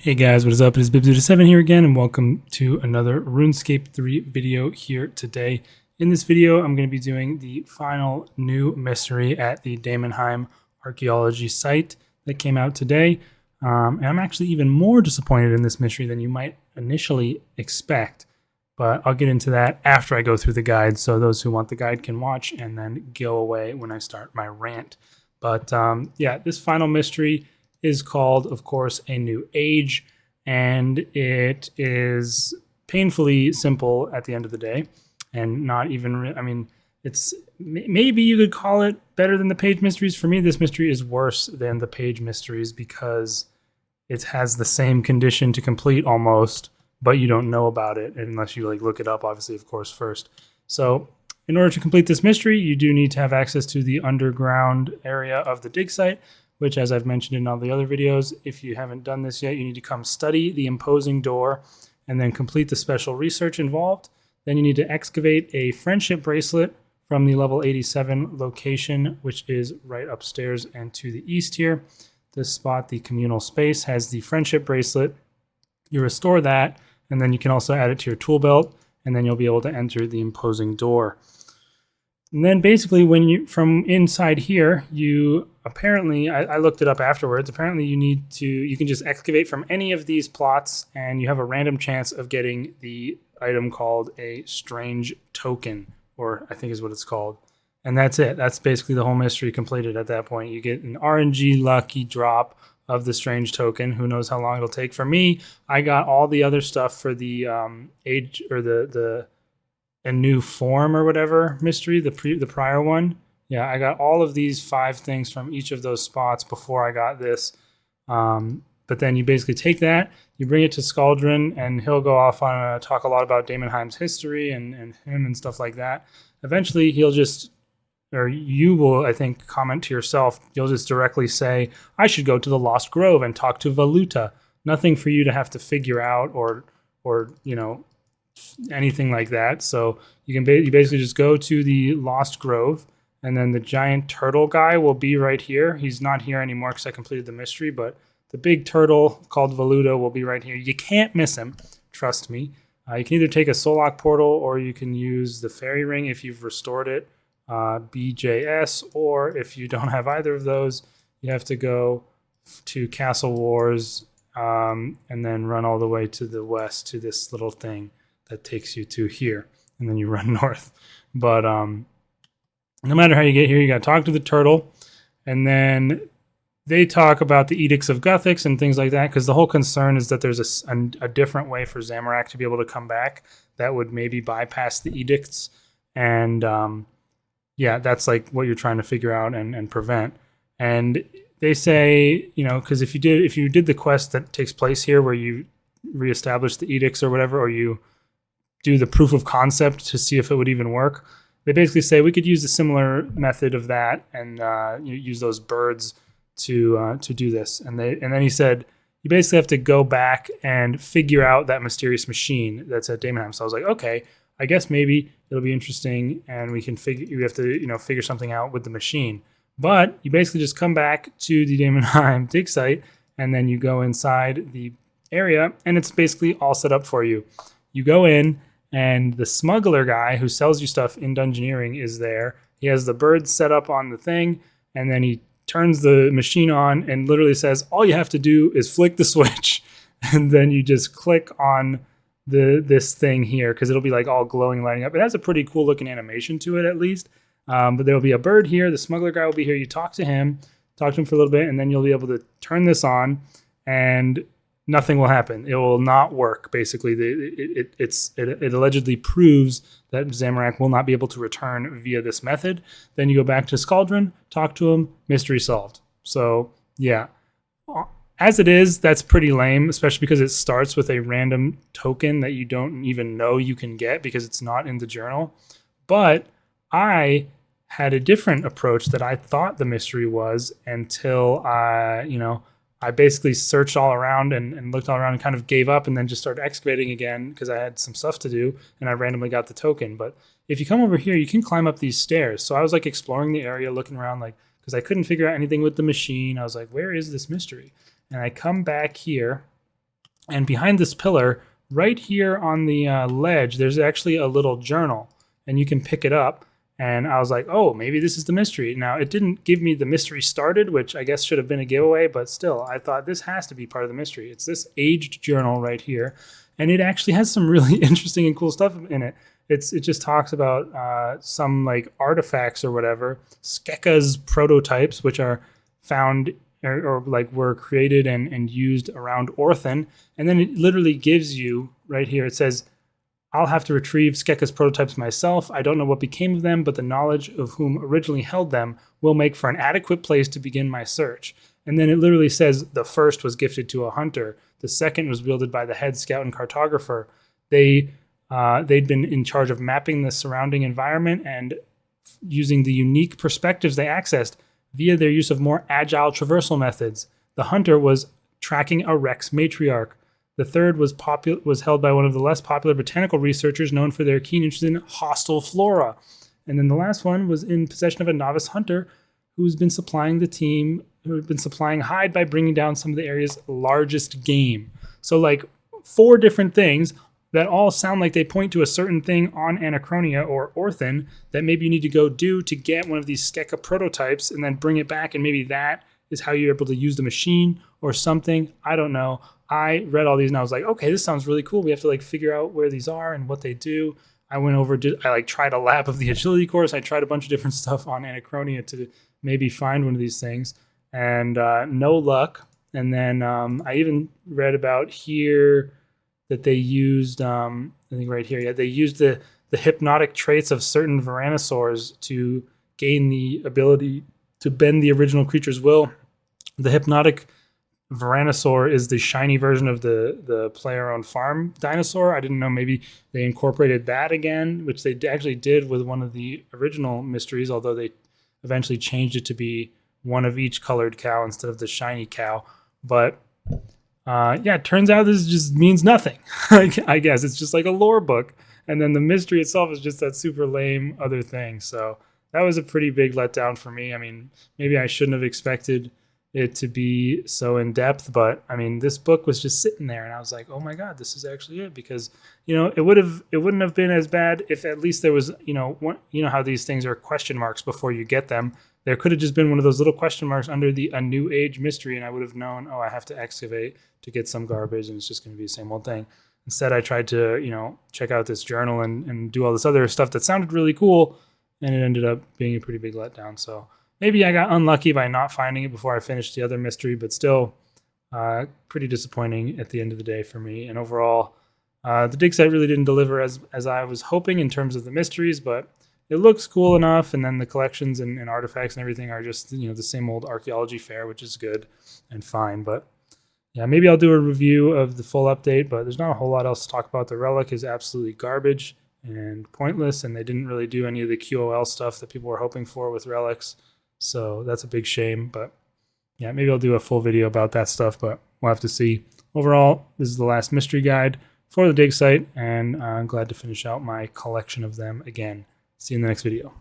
Hey guys, what is up? It is Bib07 here again, and welcome to another RuneScape 3 video here today. In this video, I'm going to be doing the final new mystery at the Daemonheim Archaeology site that came out today. And I'm actually even more disappointed in this mystery than you might initially expect. But I'll get into that after I go through the guide, so those who want the guide can watch and then go away when I start my rant. But yeah, this final mystery is called, of course, A New Age, and it is painfully simple at the end of the day, and not even, I mean, it's, maybe you could call it better than the page mysteries. For me, this mystery is worse than the page mysteries because it has the same condition to complete almost, but you don't know about it unless you look it up, obviously, of course, first. So in order to complete this mystery, you do need to have access to the underground area of the dig site, which, as I've mentioned in all the other videos, if you haven't done this yet, you need to come study the imposing door and then complete the special research involved. Then you need to excavate a friendship bracelet from the level 87 location, which is right upstairs and to the east here. This spot, the communal space, has the friendship bracelet. You restore that, and then you can also add it to your tool belt, and then you'll be able to enter the imposing door. And then basically when you, from inside here, you apparently, I looked it up afterwards, apparently you can just excavate from any of these plots and you have a random chance of getting the item called a strange token, or I think is what it's called. And that's it. That's basically the whole mystery completed at that point. You get an RNG lucky drop of the strange token. Who knows how long it'll take. For me, I got all the other stuff for the age, or the A New Form or whatever mystery, the prior one. Yeah, I got all of these 5 things from each of those spots before I got this. But then you basically take that, you bring it to Skaldrin, and he'll go off on talk a lot about Daemonheim's history and him and stuff like that. Eventually, he'll just, or you will, I think, comment to yourself. You'll just directly say, I should go to the Lost Grove and talk to Valuta. Nothing for you to have to figure out or you know, anything like that. So you basically just go to the Lost Grove, and then the giant turtle guy will be right here. He's not here anymore because I completed the mystery, but the big turtle called Valuta will be right here. You can't miss him, trust me. You can either take a Solok portal, or you can use the fairy ring if you've restored it, BJS, or if you don't have either of those, you have to go to Castle Wars and then run all the way to the west to this little thing that takes you to here, and then you run north. But no matter how you get here, you got to talk to the turtle, and then they talk about the Edicts of Guthix and things like that, because the whole concern is that there's a different way for Zamorak to be able to come back that would maybe bypass the edicts, and yeah, that's like what you're trying to figure out and prevent. And they say, you know, because if you did the quest that takes place here where you reestablish the edicts or whatever, or you do the proof of concept to see if it would even work, they basically say we could use a similar method of that and you use those birds to do this. And then he said you basically have to go back and figure out that mysterious machine that's at Daemonheim. So I was like, okay, I guess maybe it'll be interesting, and we have to, you know, figure something out with the machine. But you basically just come back to the Daemonheim dig site, and then you go inside the area, and it's basically all set up for you. You go in, and the smuggler guy who sells you stuff in Dungeoneering is there. He has the birds set up on the thing, and then he turns the machine on and literally says, all you have to do is flick the switch, and then you just click on this thing here, because it'll be like all glowing, lighting up. It has a pretty cool looking animation to it, at least. But there will be a bird here. The smuggler guy will be here. You talk to him for a little bit, and then you'll be able to turn this on, and nothing will happen. It will not work, basically. It allegedly proves that Zamorak will not be able to return via this method. Then you go back to Skaldrin, talk to him, mystery solved. So, yeah. As it is, that's pretty lame, especially because it starts with a random token that you don't even know you can get because it's not in the journal. But I had a different approach that I thought the mystery was until I basically searched all around and looked all around and kind of gave up, and then just started excavating again because I had some stuff to do, and I randomly got the token. But if you come over here, you can climb up these stairs. So I was like exploring the area, looking around, like, because I couldn't figure out anything with the machine. I was like, where is this mystery? And I come back here, And behind this pillar, right here on the ledge, there's actually a little journal, and you can pick it up. And I was like, oh, maybe this is the mystery. Now, it didn't give me the mystery started, which I guess should have been a giveaway, but still, I thought this has to be part of the mystery. It's this aged journal right here, and it actually has some really interesting and cool stuff in it. It just talks about some like artifacts or whatever, Skeka's prototypes, which are found or like were created and used around Orthan. And then it literally gives you right here, it says, I'll have to retrieve Skeka's prototypes myself. I don't know what became of them, but the knowledge of whom originally held them will make for an adequate place to begin my search. And then it literally says the first was gifted to a hunter. The second was wielded by the head scout and cartographer. They'd been in charge of mapping the surrounding environment and using the unique perspectives they accessed via their use of more agile traversal methods. The hunter was tracking a Rex matriarch. The third was held by one of the less popular botanical researchers known for their keen interest in hostile flora. And then the last one was in possession of a novice hunter who's been supplying the team, who had been supplying hide by bringing down some of the area's largest game. So like 4 different things that all sound like they point to a certain thing on Anachronia or Orthan that maybe you need to go do to get one of these Skeka prototypes and then bring it back, and maybe that is how you're able to use the machine or something. I don't know. I read all these and I was like, okay, this sounds really cool. We have to like figure out where these are and what they do. I went over, I like tried a lap of the agility course. I tried a bunch of different stuff on Anachronia to maybe find one of these things, and no luck. And then I even read about here that they used, I think right here, yeah, they used the hypnotic traits of certain Varanosaurs to gain the ability to bend the original creature's will. The hypnotic Varanosaur is the shiny version of the player-owned farm dinosaur. I didn't know maybe they incorporated that again, which they actually did with one of the original mysteries, although they eventually changed it to be one of each colored cow instead of the shiny cow. But yeah, it turns out this just means nothing. I guess it's just like a lore book. And then the mystery itself is just that super lame other thing. So that was a pretty big letdown for me. I mean, maybe I shouldn't have expected it to be so in depth, but I mean, this book was just sitting there and I was like, oh my God, this is actually it. Because, you know, it wouldn't have been as bad if at least there was, you know how these things are question marks before you get them. There could have just been one of those little question marks under a new age mystery, and I would have known, oh, I have to excavate to get some garbage, and it's just going to be the same old thing. Instead, I tried to, you know, check out this journal and do all this other stuff that sounded really cool, and it ended up being a pretty big letdown. So maybe I got unlucky by not finding it before I finished the other mystery, but still pretty disappointing at the end of the day for me. And overall, the dig site really didn't deliver as I was hoping in terms of the mysteries, but it looks cool enough, and then the collections and artifacts and everything are just, you know, the same old archaeology fair, which is good and fine. But yeah, maybe I'll do a review of the full update, but there's not a whole lot else to talk about. The relic is absolutely garbage and pointless, and they didn't really do any of the QOL stuff that people were hoping for with relics. So that's a big shame. But yeah, maybe I'll do a full video about that stuff, but we'll have to see. Overall, this is the last mystery guide for the dig site, and I'm glad to finish out my collection of them again. See you in the next video.